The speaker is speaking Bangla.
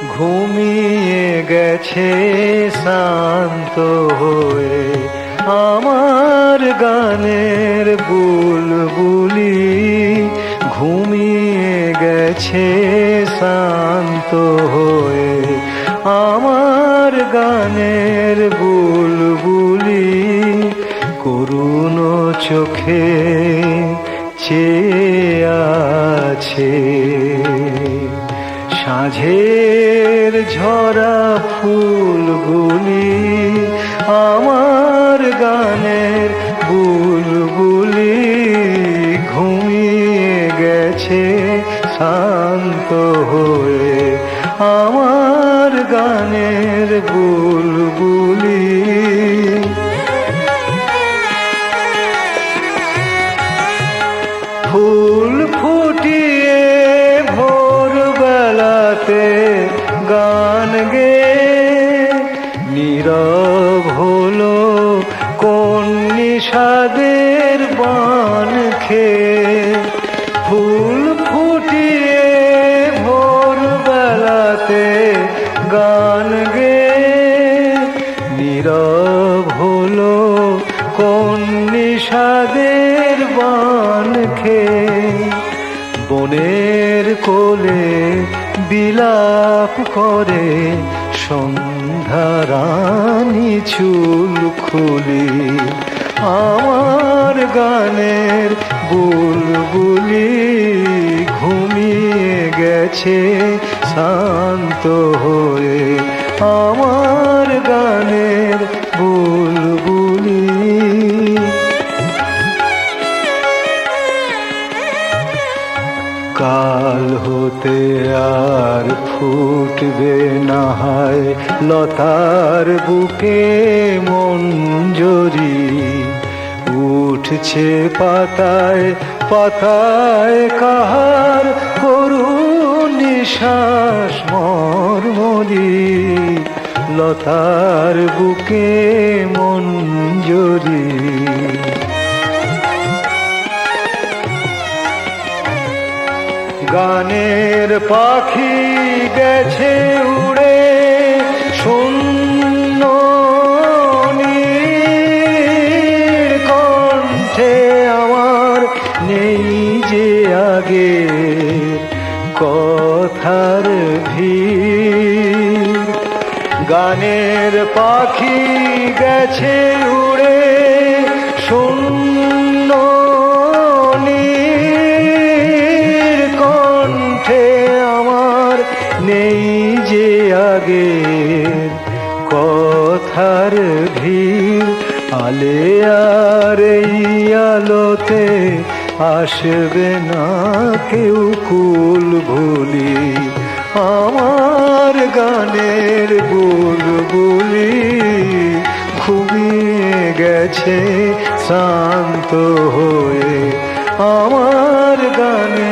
ঘুমিয়ে গেছে শান্ত হয়ে আমার গানের বুলবুলি, ঘুমিয়ে গেছে শান্ত হয়ে আমার গানের বুলবুলি। করুণ চোখে চেয়ে আছে সাঁঝের ঝরা ফুলগুলি, আমার গানের বুলবুলি ঘুমিয়ে গেছে শান্ত হয়ে আমার গানের বুলবুলি। ফুল ফুটিয়ে ভোরবেলাতে গান গেয়ে নীরব হলো কোন নিষাদের বান খেয়ে। ফুল ফুটিয়ে ভোরবেলাতে গান গেয়ে নীরব হলো কোন নিষাদের বান খেয়ে। বনের কোলে বিলাপ করে সন্ধ্যা রানী চুল খুলি, আমার গানের বুলবুলি ঘুমিয়ে গেছে শান্ত হয়ে আমার গানের বুলবুলি। কাল হতে আর ফুটবে না হয় লতার বুকে মঞ্জরি, উঠছে পাতায় পাতায় কাহার করুণ নিঃশ্বাস মর্মরি। লতার বুকে মঞ্জরি, গানের পাখি গেছে উড়ে শূন্য কণ্ঠে আমার নেই যে আগে কথার ভিড়। গানের পাখি গেছে উড়ে শূন্য আমার নেই যে আগে কথার ভিড়। আলে আর এই আলোতে আসবে না কেউ কুল ভুলি, আমার গানের বুলবুলি ঘুমিয়ে গেছে শান্ত হয়ে আমার গানের